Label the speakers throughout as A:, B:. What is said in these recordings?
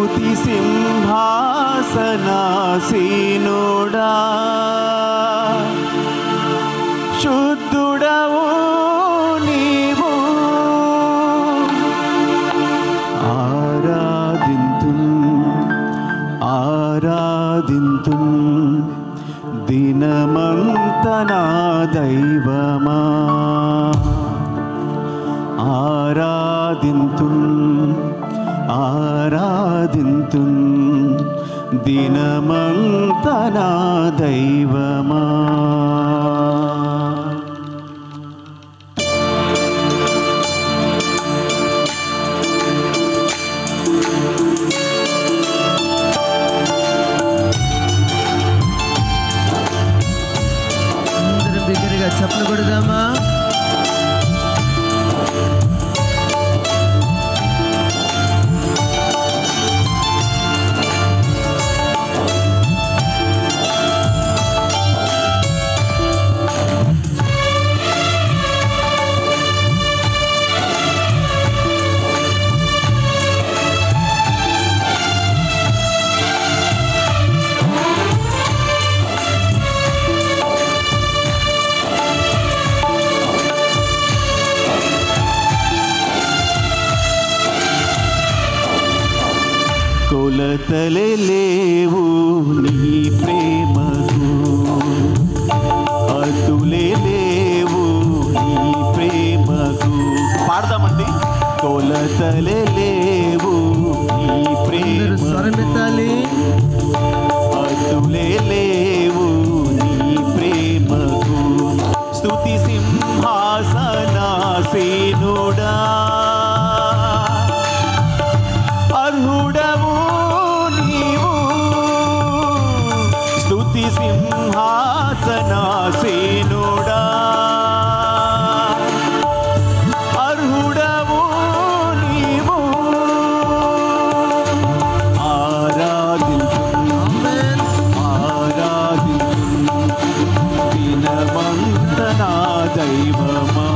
A: స్తుతి సింహాసనాసీనుడా శుద్ధుడవు నీవు ఆరాధింతున్ దినమంత నా దైవమా ఆరాధింతున్ దినమంత నా దైవమా.
B: అందరం బిగ్గరగా చప్పట్లు కొడదామా?
A: కొలతలే లేవు నీ ప్రేమకు, అతులే లేవు నీ ప్రేమకు. పాడదామండి. కొలతలే లేవు నీ ప్రేమ, అతులే లేవు నీ ప్రేమకు. స్తుతి సింహాసనాసీనుడా అర్హుడవు నీవు, స్తుతి సింహాసనాసీనుడా అర్హుడవు నీవు. ఆరాధింతున్ దినమంత నా దైవమా.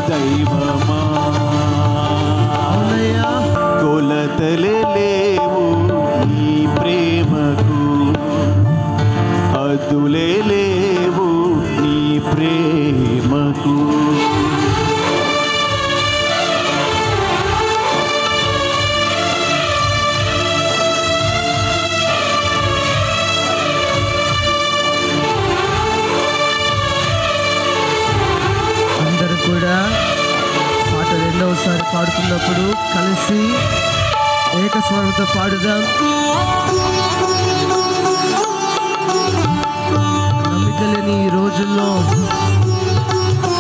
A: దైవమా కొలతలే లేవు నీ ప్రేమకు, అద్దులే లేవు నీ ప్రేమకు.
B: కూడా పాట రెండవసారి పాడుతున్నప్పుడు కలిసి ఏకస్వరంతో పాడుదాం. నమ్మిక లేని ఈ రోజుల్లో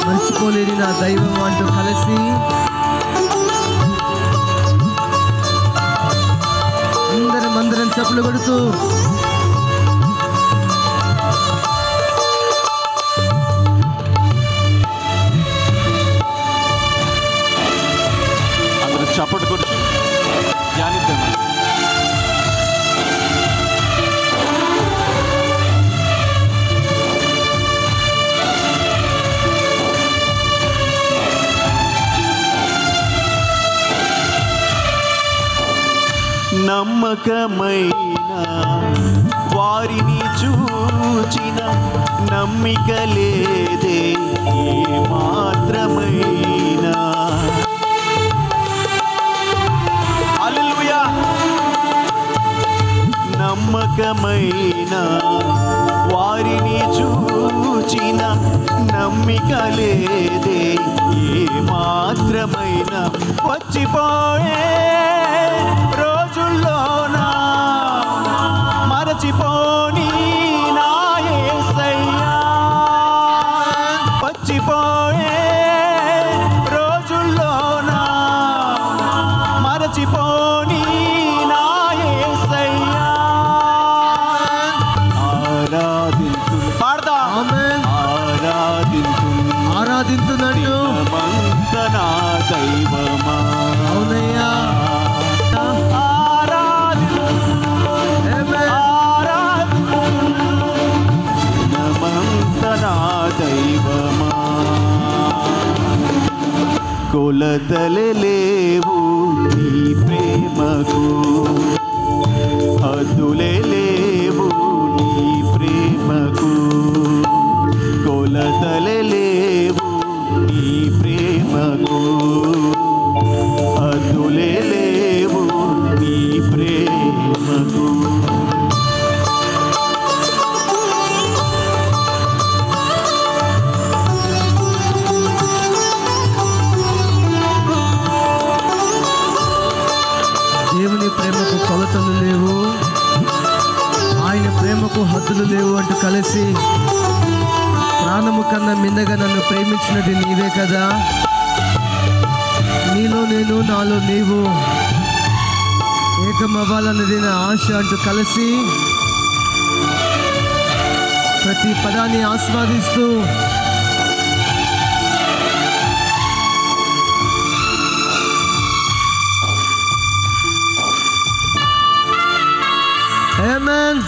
B: మర్చిపోలేని నా దైవం అంటూ కలిసి అందరం చప్పట్లు కొడుతూ
A: చప్పట్లు కొడుతూ ధ్యానిద్దాం. నమ్మకమైన వారిని చూచిన నమ్మిక లేదే ఏ మాత్రమైనా. హల్లెలూయా. నమ్మకమైన వారిని చూచిన నమ్మిక లేదే ఏ మాత్రమైన. వచ్చిపోయే రోజుల్లోనా మరచిపోని నా యేసయ్యా. వచ్చిపోయే రోజుల్లోనా మరచిపోని నా యేసయ్యా. ఆరాధింతును పాడదాం.
B: ఆరాధింతునట్టు
A: నా దైవమా.
B: అవునయ్యా
A: దైవమా కొలతలే లేవు నీ ప్రేమకు హద్దులే లేవు నీ ప్రేమకు కొలతలే లేవు నీ ప్రేమకు హద్దులే లేవు నీ ప్రేమకు
B: దేవుని ప్రేమకు కొలతలు లేవు, ఆయన ప్రేమకు హద్దులు లేవు అంటూ కలిసి ప్రాణము కన్నా మిన్నగా నన్ను ప్రేమించినది నీవే కదా, నీలో నేను నాలో నీవు ఏకమవ్వాలన్నది నా ఆశ అంటూ కలిసి ప్రతి పదాన్ని ఆస్వాదిస్తూ ఆమేన్.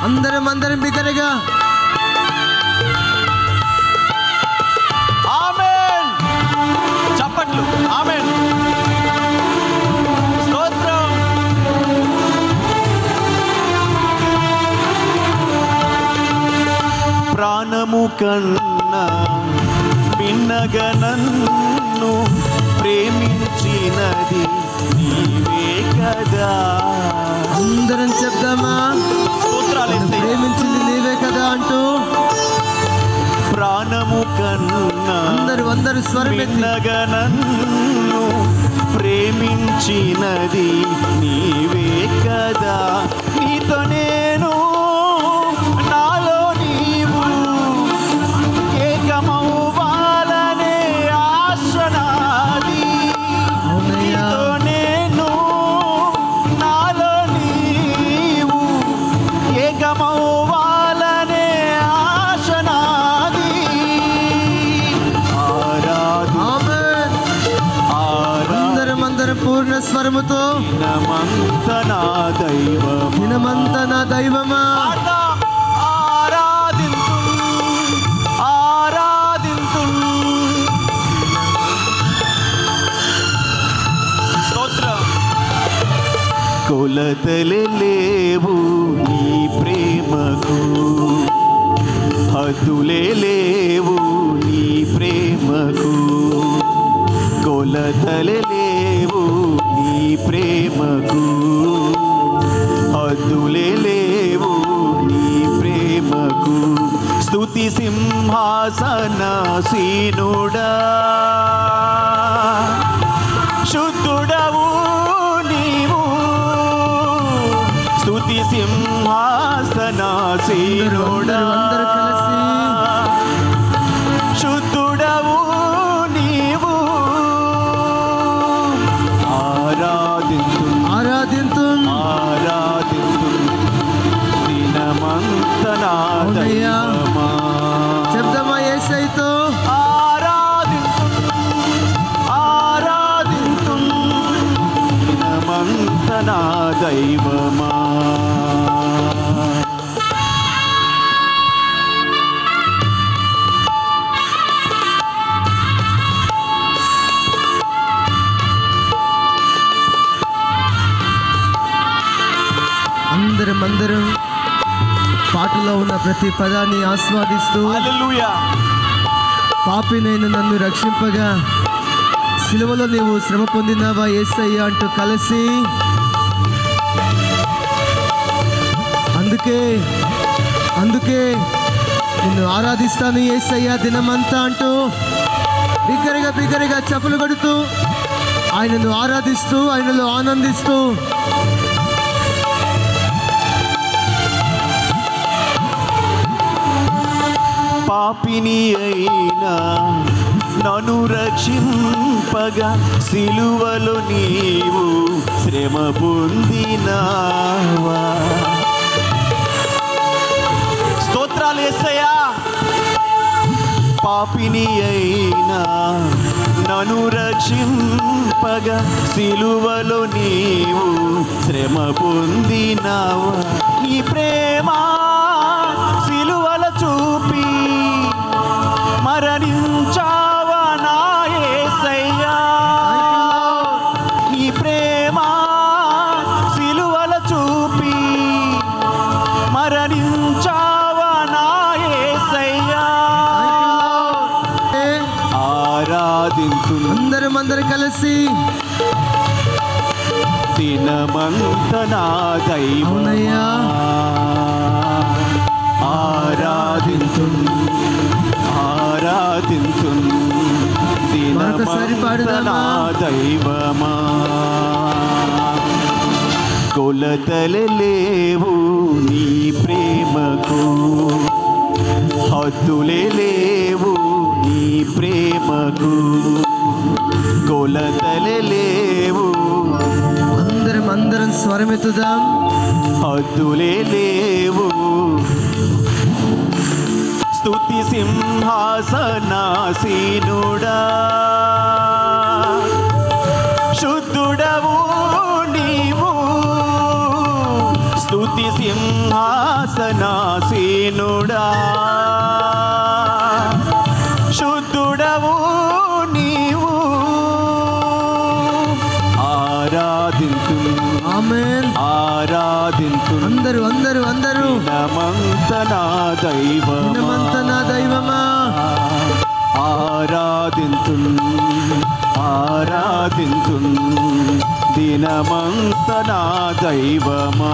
B: అందరం బిగ్గరగా
A: ఆమేన్. చప్పట్లు. ఆమేన్. స్తోత్రం. ప్రాణము కన్నా భిన్నగా నన్ను ప్రేమించినది నీవే కదా.
B: అందరం చెప్దామా,
A: స్తోత్రాలు.
B: ప్రేమించింది నీవే కదా అంటూ
A: ప్రాణము కన్నా
B: అందరూ స్వరం ఎత్తి
A: భిన్నగా నన్ను ప్రేమించినది నీవే కదా. నీతో నేను నాలో నీవు ఏకమవ్వాలనే ఆశ నాది.
B: అవునయ్యా.
A: నీతో నేను నాలో నీవు ఏకమవ్వాలనే ఆశ నాది.
B: ఆమేన్. అందరం పూర్ణ స్వరముతో
A: దినమంతా నా
B: దైవమా
A: ఆరాధింతు స్తోత్రం. కొలతలే లేవు నీ ప్రేమకు హద్దులే లేవు నీ ప్రేమకు కొలతలే లేవు నీ ప్రేమకు హద్దులే లేవు నీ ప్రేమకు. స్తుతి సింహాసనాసీనుడా శుద్ధుడవు నీవు. స్తుతి సింహాసనాసీనుడా శుద్ధుడవు నీవు. ఆరాధింతు దినమంతా నా దైవమా.
B: చెప్దామా యేసయ్యతో
A: ఆరాధింతు దినమంతా నా దైవమా.
B: అందరం పాటలో ఉన్న ప్రతి పదాన్ని ఆస్వాదిస్తూ
A: హల్లెలూయా.
B: పాపినైన నన్ను రక్షింపగా సిలువలో నీవు శ్రమ పొందినావా యేసయ్య అంటూ కలిసి అందుకే నిన్ను ఆరాధిస్తాను యేసయ్య దినమంతా అంటూ బిగ్గరగా చప్పులు కొడుతూ ఆయనను ఆరాధిస్తూ ఆయనలో ఆనందిస్తూ
A: పాపిని అయినా నన్ను రక్షింపగా సిలువలో నీవు శ్రమ పొందినావా. స్తోత్రాలు యేసయ్యా. పాపిని అయినా నన్ను రక్షింపగా సిలువలో నీవు శ్రమ పొందినావా. నీ ప్రేమ సిలువల చూపు కరుణించావా నా యేసయ్యా ఆరాధింతు
B: అందరం కలిసి
A: దినమంత నా దైవమయ్యా ఆరాధింతు దినమంత నా దైవమా కొలతలు లేవు నీ ప్రేమకు హద్దులే లేవు నీ ప్రేమకు కొలతలు లేవు
B: అందరం స్వరమెత్తుదాం
A: హద్దులే లేవు స్తుతి సింహాసనాసీనుడా శుద్ధుడవు నీవు స్తుతి సింహాసనాసీనుడా శుద్ధుడవు నీవు ఆరాధింతు
B: ఆమేన్
A: ఆరాధింతు
B: అందరూ
A: దినమంత నా
B: దైవమా
A: ఆరాధింతు దినమంత నా దైవమా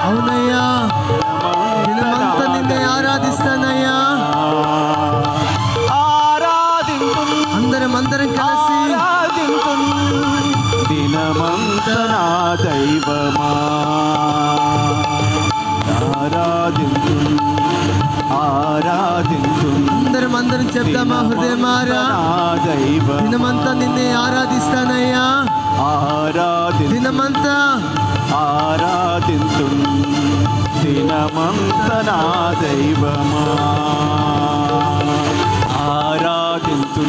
B: అవునయ్యా దినమంతా నిన్నే ఆరాధిస్తానయ్యా అందరం కలిసి
A: దినమంత నా దైవమా ఆరాధింతు
B: అందరం చెప్తామా హృదయమారా దినమంతా నిన్నే ఆరాధిస్తానయ్యా దినమంతా
A: ఆరాధింతు దినమంత నా దైవమా ఆరాధింతు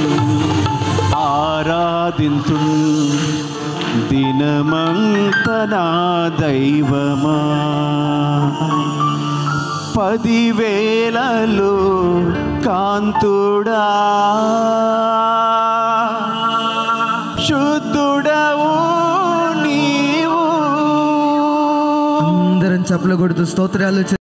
A: దినమంత నా దైవమా 10,000లో కాంతుడా శుద్ధుడవు నీవు
B: అందరం చప్పలు కొడుతూ స్తోత్రాలు